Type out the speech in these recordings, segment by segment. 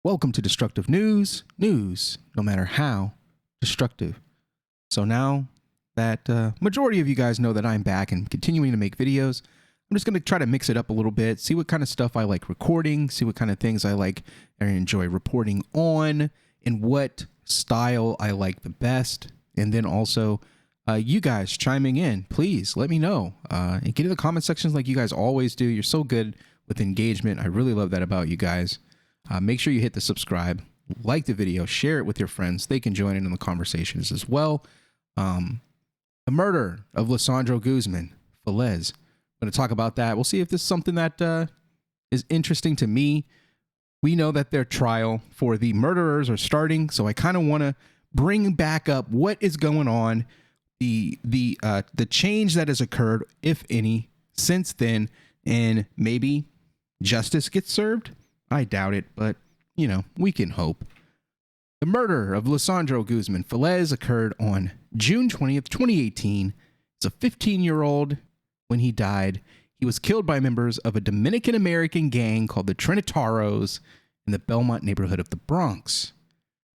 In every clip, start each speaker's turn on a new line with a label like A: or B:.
A: Welcome to Destructive News. News, no matter how destructive. So now that majority of you guys know that I'm back and continuing to make videos, I'm just going to try to mix it up a little bit, see what kind of stuff I like recording, see what kind of things I like and enjoy reporting on, and what style I like the best. And then also you guys chiming in, please let me know and get in the comment sections like you guys always do. You're so good with engagement. I really love that about you guys. Make sure you hit the subscribe, like the video, share it with your friends. They can join in on the conversations as well. The murder of Lesandro Guzman-Feliz. I'm going to talk about that. We'll see if this is something that is interesting to me. We know that their trial for the murderers are starting, so I kind of want to bring back up what is going on, the change that has occurred, if any, since then, and maybe justice gets served. I doubt it, but, you know, we can hope. The murder of Lesandro Guzman-Feliz occurred on June 20th, 2018. It's a 15-year-old. When he died, he was killed by members of a Dominican-American gang called the Trinitaros in the Belmont neighborhood of the Bronx.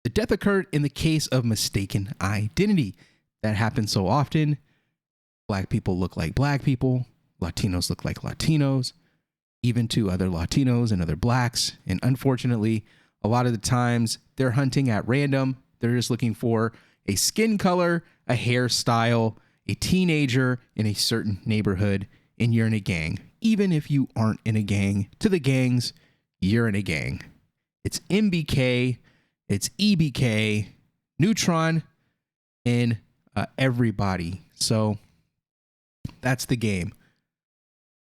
A: The death occurred in the case of mistaken identity. That happens so often. Black people look like black people. Latinos look like Latinos. Even to other Latinos and other blacks. And unfortunately, a lot of the times they're hunting at random. They're just looking for a skin color, a hairstyle, a teenager in a certain neighborhood, and you're in a gang. Even if you aren't in a gang, to the gangs, you're in a gang. It's MBK, it's EBK, Neutron, and everybody. So that's the game.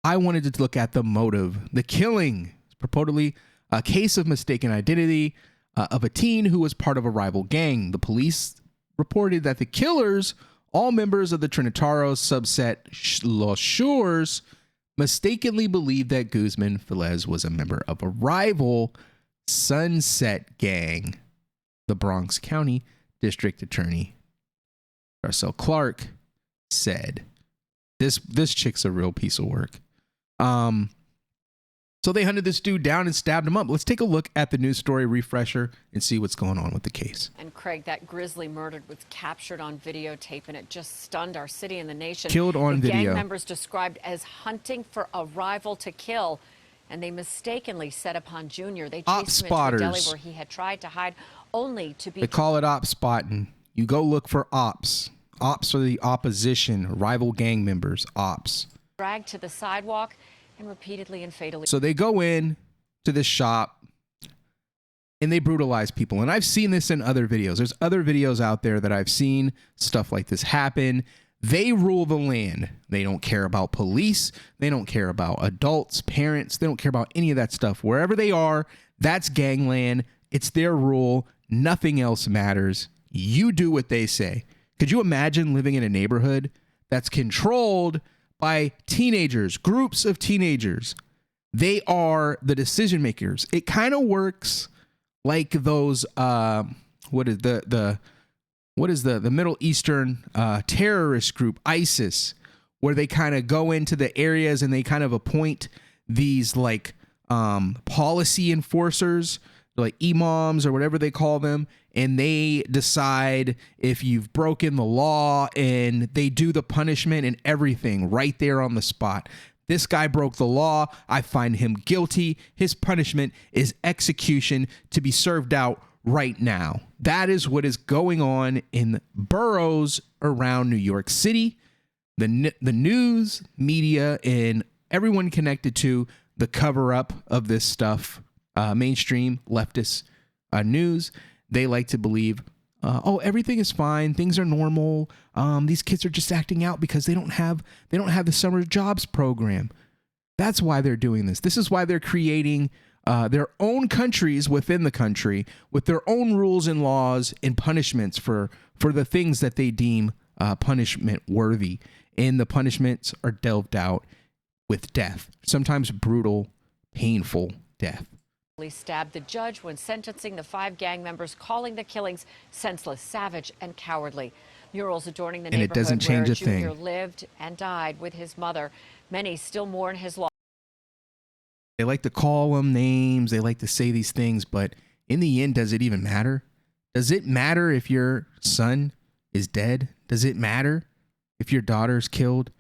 A: I wanted to look at the motive. The killing, purportedly a case of mistaken identity of a teen who was part of a rival gang. The police reported that the killers, all members of the Trinitaros subset Los Shores, mistakenly believed that Guzman-Feliz was a member of a rival Sunset gang. The Bronx County District Attorney Marcel Clark said, "This chick's a real piece of work." So they hunted this dude down and stabbed him up. Let's take a look at the news story refresher and see what's going on with the case.
B: And Craig, that grisly murder was captured on videotape, and it just stunned our city and the nation.
A: Killed on video.
B: Gang members described as hunting for a rival to kill, and they mistakenly set upon Junior. They chased him into a deli where he had tried to hide, only to be.
A: They call it op spotting. You go look for ops. Ops are the opposition, rival gang members. Ops.
B: Dragged to the sidewalk and repeatedly and fatally.
A: So they go in to this shop and they brutalize people. And I've seen this in other videos. There's other videos out there that I've seen stuff like this happen. They rule the land. They don't care about police. They don't care about adults, parents. They don't care about any of that stuff. Wherever they are, that's gangland. It's their rule. Nothing else matters. You do what they say. Could you imagine living in a neighborhood that's controlled by teenagers, groups of teenagers? They are the decision makers. It kind of works like those what is the Middle Eastern terrorist group ISIS, where they kind of go into the areas and they kind of appoint these like policy enforcers, like imams or whatever they call them, and they decide if you've broken the law, and they do the punishment and everything right there on the spot. This guy broke the law. I find him guilty. His punishment is execution to be served out right now. That is what is going on in boroughs around New York City. The news, media, and everyone connected to the cover-up of this stuff, mainstream leftist news, they like to believe, oh, everything is fine, things are normal. These kids are just acting out because they don't have the summer jobs program. That's why they're doing this. This is why they're creating their own countries within the country with their own rules and laws and punishments for the things that they deem punishment worthy. And the punishments are delved out with death, sometimes brutal, painful death.
B: Stabbed the judge when sentencing the 5 gang members, calling the killings senseless, savage, and cowardly. Murals adorning the neighborhood
A: it doesn't change
B: where
A: a thing.
B: Junior lived and died with his mother. Many still mourn his loss.
A: They like to call them names. They like to say these things, but in the end, does it even matter? Does it matter if your son is dead? Does it matter if your daughter's killed?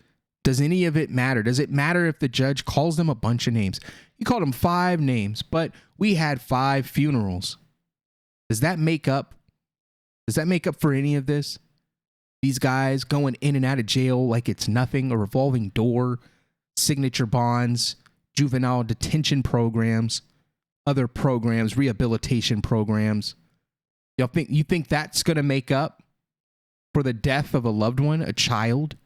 A: Does any of it matter? Does it matter if the judge calls them a bunch of names? You called them 5 names, but we had 5 funerals. Does that make up? Does that make up for any of this? These guys going in and out of jail like it's nothing, a revolving door, signature bonds, juvenile detention programs, other programs, rehabilitation programs. You think that's going to make up for the death of a loved one, a child?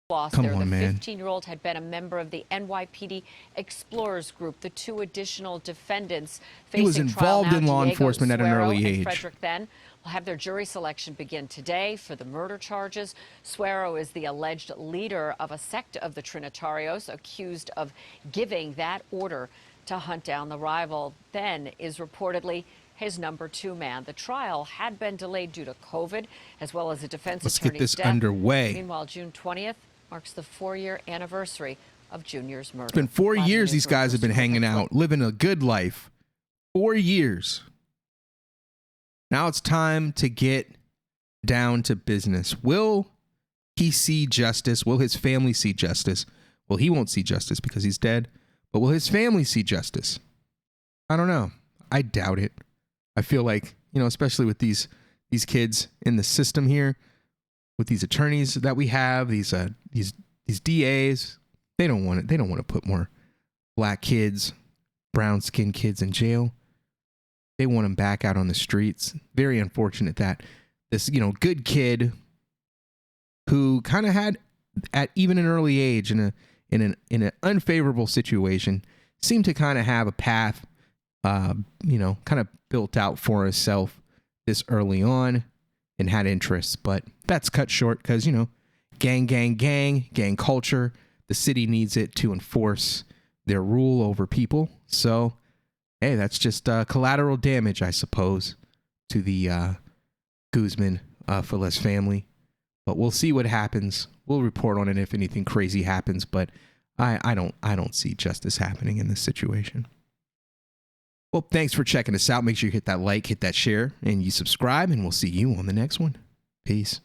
B: Come on, man. The 15-year-old had been a member of the NYPD Explorers Group. The 2 additional defendants facing
A: he was involved in law enforcement at an early age.
B: Frederick then will have their jury selection begin today for the murder charges. Suero is the alleged leader of a sect of the Trinitarios, accused of giving that order to hunt down the rival. Then is reportedly his number 2 man. The trial had been delayed due to COVID, as well as a defense attorney's death.
A: Let's get this underway.
B: Meanwhile, June 20th marks the 4-year anniversary of Junior's murder.
A: It's been 4 years these guys have been hanging out, living a good life. 4 years. Now it's time to get down to business. Will he see justice? Will his family see justice? Well, he won't see justice because he's dead. But will his family see justice? I don't know. I doubt it. I feel like, especially with these kids in the system here, with these attorneys that we have, these DAs, they don't want it. They don't want to put more black kids, brown-skinned kids in jail. They want them back out on the streets. Very unfortunate that this, good kid who kind of had, at even an early age, in an unfavorable situation, seemed to kind of have a path, kind of built out for himself this early on, and had interests, but that's cut short because, gang culture. The city needs it to enforce their rule over people. So, hey, that's just collateral damage, I suppose, to the Guzman-Feliz family. But we'll see what happens. We'll report on it if anything crazy happens. But I don't see justice happening in this situation. Well, thanks for checking us out. Make sure you hit that like, hit that share, and you subscribe, and we'll see you on the next one. Peace.